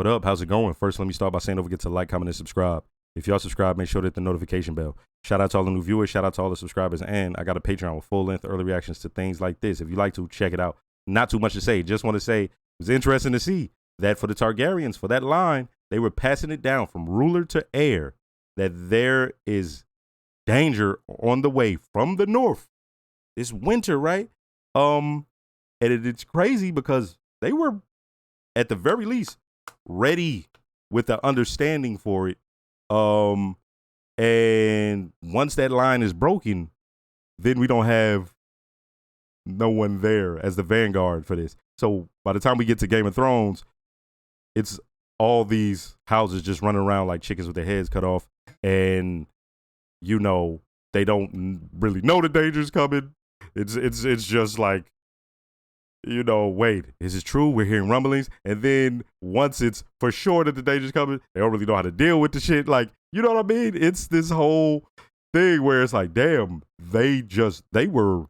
What up? How's it going? First, let me start by saying don't forget to like, comment, and subscribe. If y'all subscribe, make sure to hit the notification bell. Shout out to all the new viewers. Shout out to all the subscribers. And I got a Patreon with full-length early reactions to things like this. If you like to, check it out. Not too much to say. Just want to say it was interesting to see that for the Targaryens, for that line, they were passing it down from ruler to heir, that there is danger on the way from the north. It's winter, right? And it's crazy because they were, at the very least, ready with the understanding for it. And once that line is broken, then we don't have no one there as the vanguard for this. So by the time we get to Game of Thrones, it's all these houses just running around like chickens with their heads cut off. And, you know, they don't really know the danger's coming. It's just like, you know, wait, is it true? We're hearing rumblings. And then once it's for sure that the danger's coming, they don't really know how to deal with the shit. Like, you know what I mean? It's this whole thing where it's like, damn, they were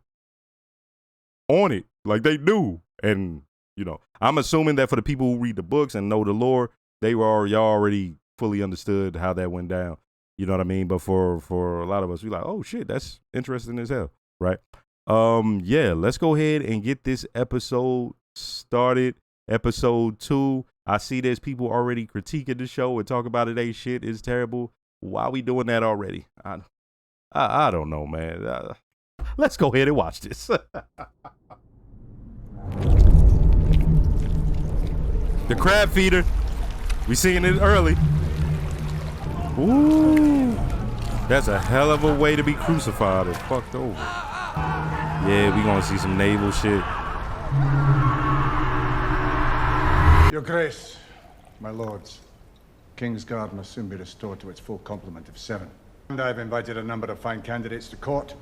on it. Like, they knew. And, you know, I'm assuming that for the people who read the books and know the lore, y'all already fully understood how that went down. You know what I mean? But for a lot of us, we're like, oh shit, that's interesting as hell, right? Yeah, let's go ahead and get this episode started. Episode 2. I see there's people already critiquing the show and talk about it ain't shit, it's terrible. Why are we doing that already? I don't know, man. Let's go ahead and watch this. The crab feeder. We seeing it early. Ooh. That's a hell of a way to be crucified and fucked over. Yeah, we gonna see some naval shit. Your Grace, my lords, Kingsguard must soon be restored to its full complement of 7. And I've invited a number of fine candidates to court.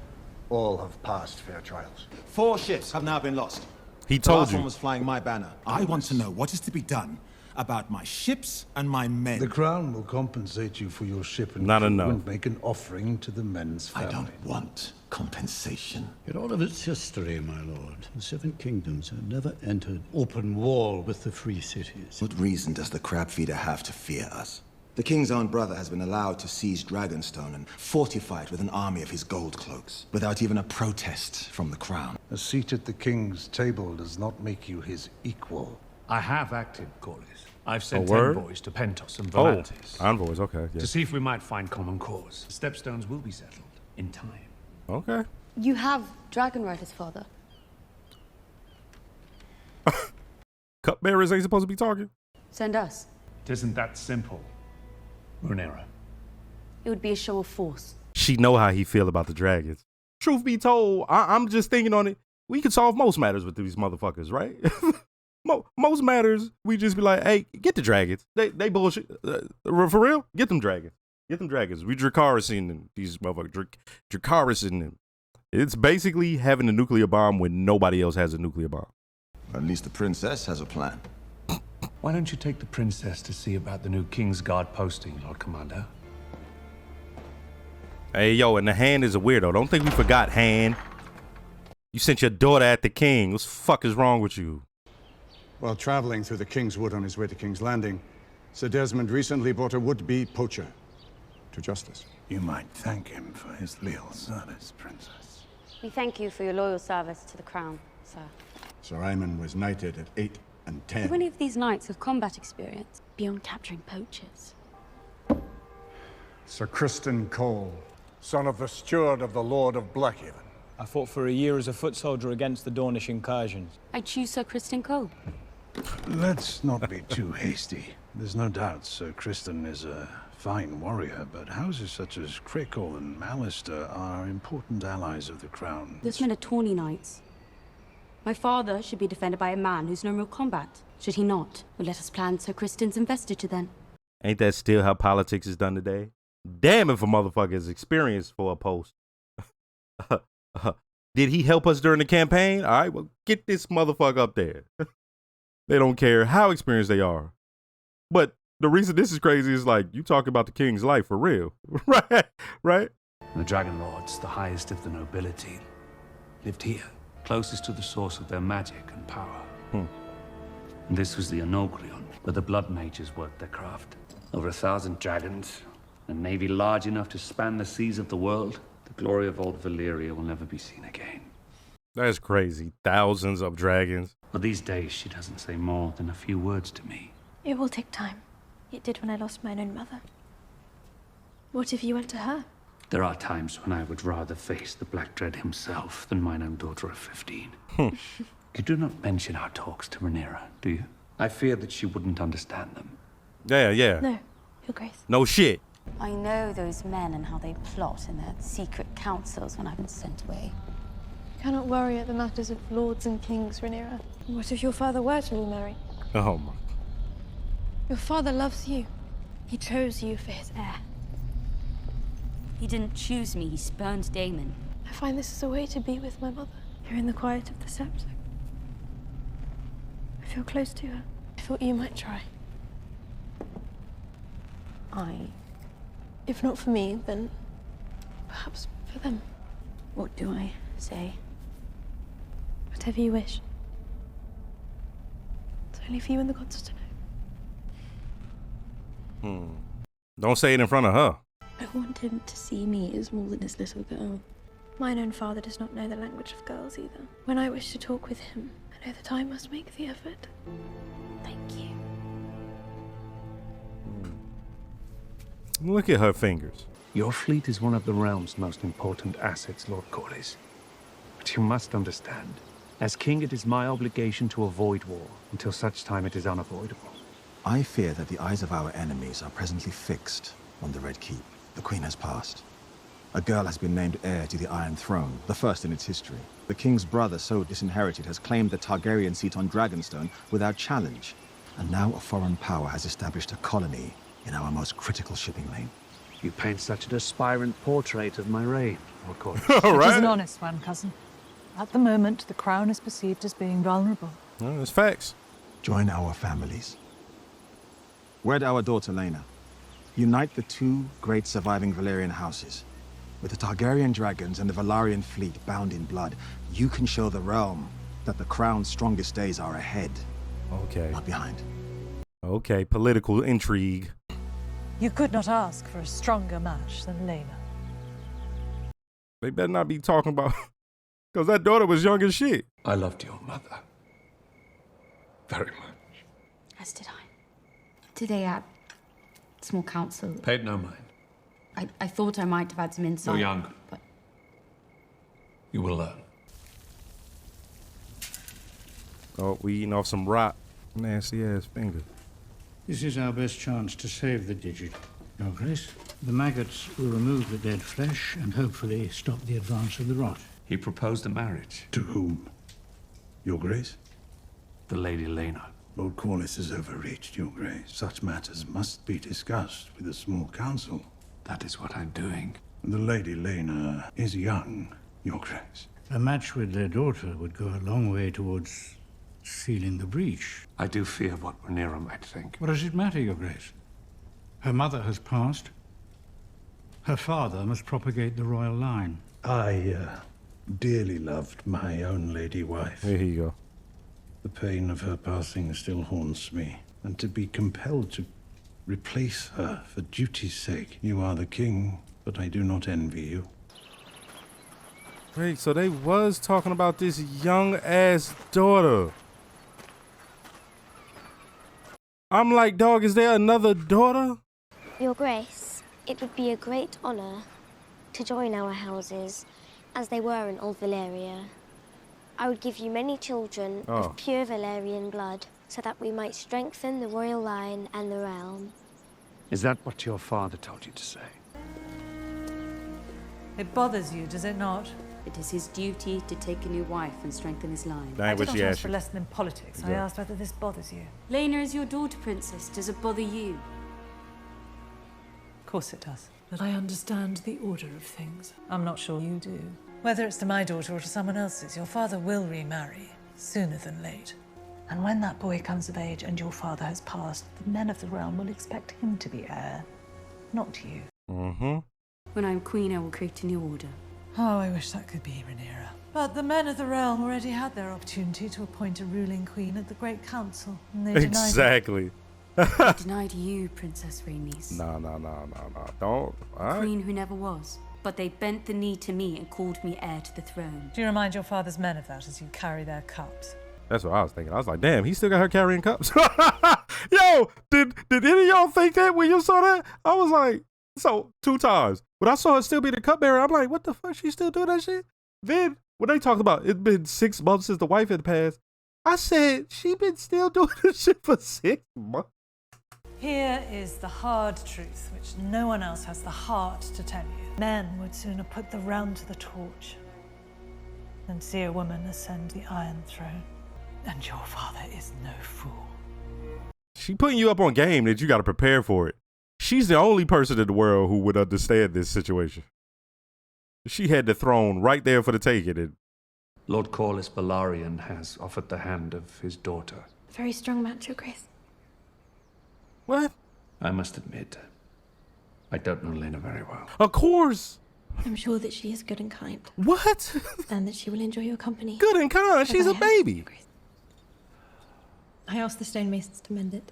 All have passed fair trials. 4 ships have now been lost. He The told last you. one was flying my banner. I want to know what is to be done about my ships and my men. The crown will compensate you for your ship and Not crew enough. and make an offering to the men's I family. don't want compensation. In all of its history, my lord, the 7 kingdoms have never entered open war with the free cities. What reason does the crab feeder have to fear us? The king's own brother has been allowed to seize Dragonstone and fortify it with an army of his gold cloaks, without even a protest from the crown. A seat at the king's table does not make you his equal. I have acted, Corlys. I've sent word? envoys to Pentos and Oh, Volantis envoys, okay. Yeah. to see if we might find common cause. The stepstones will be settled in time. Okay. You have dragon riders, father. Cupbearers ain't supposed to be talking. Send us. It isn't that simple, Rhaenyra. It would be a show of force. She know how he feel about the dragons. Truth be told, I'm just thinking on it. We could solve most matters with these motherfuckers, right? Most matters, we just be like, hey, get the dragons. They bullshit. For real, get them dragons. Get them dragons. We Dracarys these motherfuckers. Dracarys in them. It's basically having a nuclear bomb when nobody else has a nuclear bomb. At least the princess has a plan. Why don't you take the princess to see about the new Kingsguard posting, Lord Commander? Hey, yo, and the hand is a weirdo. Don't think we forgot Han. You sent your daughter at the king. What the fuck is wrong with you? While traveling through the King's Wood on his way to King's Landing, Sir Desmond recently brought a would-be poacher to justice. You might thank him for his leal service, Princess. We thank you for your loyal service to the crown, sir. Sir Aemon was knighted at 8 and 10. Do any of these knights have combat experience beyond capturing poachers? Sir Criston Cole, son of the steward of the Lord of Blackhaven. I fought for a year as a foot soldier against the Dornish incursions. I choose Sir Criston Cole. Let's not be too hasty. There's no doubt Sir Criston is a fine warrior, but houses such as Crickle and Mallister are important allies of the crown. Those men are tawny knights. My father should be defended by a man who's known real combat. Should he not? Well, let us plan Sir Criston's investiture then. Ain't that still how politics is done today? Damn if a motherfucker is experienced for a post. Did he help us during the campaign? All right, well, get this motherfucker up there. They don't care how experienced they are. But the reason this is crazy is like, you talk about the king's life for real. Right? The Dragon Lords, the highest of the nobility, lived here, closest to the source of their magic and power. This was the Onogrion, where the Blood Mages worked their craft. Over 1,000 dragons, a navy large enough to span the seas of the world. The glory of old Valyria will never be seen again. That's crazy. Thousands of dragons. But these days, she doesn't say more than a few words to me. It will take time. It did when I lost mine own mother. What if you went to her? There are times when I would rather face the Black Dread himself than mine own daughter of 15. You do not mention our talks to Rhaenyra, do you? I fear that she wouldn't understand them. Yeah. No, Your Grace. No shit. I know those men and how they plot in their secret councils when I've been sent away. You cannot worry at the matters of lords and kings, Rhaenyra. What if your father were to remarry? Oh my. Your father loves you. He chose you for his heir. He didn't choose me, he spurned Daemon. I find this is a way to be with my mother, here in the quiet of the Sept. I feel close to her. I thought you might try. If not for me, then perhaps for them. What do I say? Whatever you wish. It's only for you and the gods to know. Don't say it in front of her. I want him to see me as more than his little girl. Mine own father does not know the language of girls either. When I wish to talk with him, I know that I must make the effort. Thank you. Look at her fingers. Your fleet is one of the realm's most important assets, Lord Corlys. But you must understand, as king, it is my obligation to avoid war until such time it is unavoidable. I fear that the eyes of our enemies are presently fixed on the Red Keep. The Queen has passed. A girl has been named heir to the Iron Throne, the first in its history. The king's brother, so disinherited, has claimed the Targaryen seat on Dragonstone without challenge. And now a foreign power has established a colony in our most critical shipping lane. You paint such an aspirant portrait of my reign, Lord Corlys. All It is an right. honest one, cousin. At the moment, the crown is perceived as being vulnerable. Well, it's facts. Join our families. Wed our daughter, Laena. Unite the two great surviving Valyrian houses. With the Targaryen dragons and the Valyrian fleet bound in blood, you can show the realm that the crown's strongest days are ahead, Okay. not behind. Okay. Political intrigue. You could not ask for a stronger match than Laena. They better not be talking about... Because that daughter was young as shit. I loved your mother very much. As did I. Today at small council, Paid no mind. I thought I might have had some insight. You're young. But You will learn. Oh, we eating off some rock. Nasty ass finger. This is our best chance to save the Digit, Your Grace. The maggots will remove the dead flesh and hopefully stop the advance of the rot. He proposed a marriage. To whom? Your Grace? The Lady Laena. Lord Corlys has overreached, Your Grace. Such matters must be discussed with a small council. That is what I'm doing. The Lady Laena is young, Your Grace. A match with their daughter would go a long way towards sealing the breach. I do fear what Rhaenyra might think. What does it matter, Your Grace? Her mother has passed. Her father must propagate the royal line. I dearly loved my own lady wife. Here you go. The pain of her passing still haunts me, and to be compelled to replace her for duty's sake. You are the king, but I do not envy you. Wait, so they was talking about this young ass daughter. I'm like, dog, is there another daughter? Your Grace, it would be a great honor to join our houses as they were in Old Valyria. I would give you many children of pure Valyrian blood so that we might strengthen the royal line and the realm. Is that what your father told you to say? It bothers you, does it not? it is his duty to take a new wife and strengthen his line. That ain't what I she did not asked ask for you. a lesson in politics. I asked whether this bothers you. Laena is your daughter, Princess. Does it bother you? Of course it does. But I understand the order of things. I'm not sure you do. Whether it's to my daughter or to someone else's, your father will remarry, sooner than late. And when that boy comes of age and your father has passed, the men of the realm will expect him to be heir, not you. Mm-hmm. When I'm queen, I will create a new order. Oh, I wish that could be Rhaenyra. But the men of the realm already had their opportunity to appoint a ruling queen at the Great Council, and they denied it. Exactly. I denied you, Princess Rhaenys. No. Don't. Queen who never was. But they bent the knee to me and called me heir to the throne. Do you remind your father's men of that as you carry their cups? That's what I was thinking. I was like, damn, he still got her carrying cups. Yo, did any of y'all think that when you saw that? I was like, so 2 times. When I saw her still be the cupbearer, I'm like, what the fuck? She still doing that shit? Then when they talked about it's been 6 months since the wife had passed, I said, she been still doing this shit for 6 months. Here is the hard truth, which no one else has the heart to tell you. Men would sooner put the realm to the torch than see a woman ascend the Iron Throne. And your father is no fool. She putting you up on game that you got to prepare for it. She's the only person in the world who would understand this situation. She had the throne right there for the taking. And Lord Corlys Velaryon has offered the hand of his daughter. Very strong match, Your Grace. What? I must admit, I don't know Lena very well. Of course. I'm sure that she is good and kind. What? And that she will enjoy your company. Good and kind? She's a baby. I asked the stonemasons to mend it.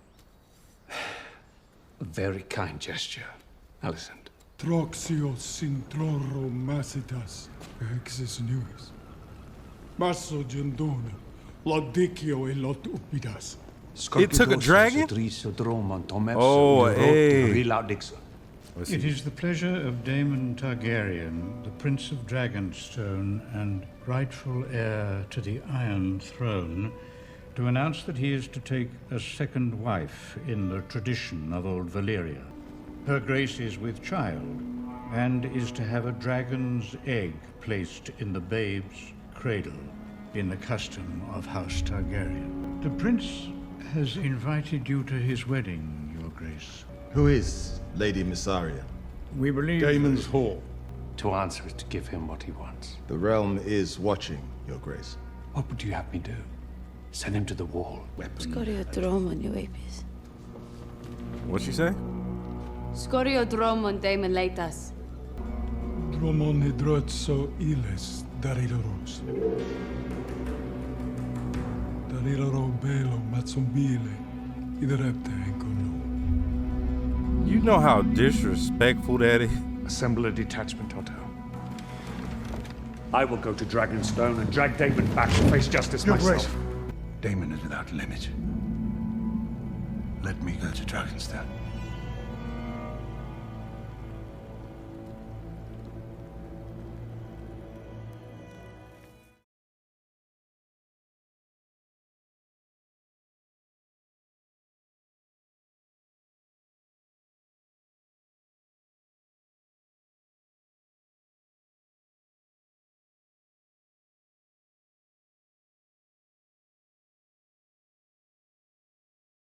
A very kind gesture, Alicent. Troxios sintroro macetas exis news. Maso gendona, lodicio e lot upidas. It took a dragon? Oh, hey. It is the pleasure of Daemon Targaryen, the Prince of Dragonstone and rightful heir to the Iron Throne, to announce that he is to take a second wife in the tradition of old Valyria. Her Grace is with child and is to have a dragon's egg placed in the babe's cradle in the custom of House Targaryen. The Prince has invited you to his wedding, Your Grace. Who is Lady Mysaria? We believe... Daemon's Hall. To answer is to give him what he wants. The realm is watching, Your Grace. What would you have me do? Send him to the wall. Scorio dromon, Your Apis. What'd she say? Scorio dromon Daemon Leitas. Dromon hidrotso iles dariloros. Dariloro belo matsumbile idrepte enkono. You know how disrespectful that is? Assemble a detachment, Otto. I will go to Dragonstone and drag Daemon back to face justice Your myself. Grace. Daemon is without limit. Let me go to Dragonstone.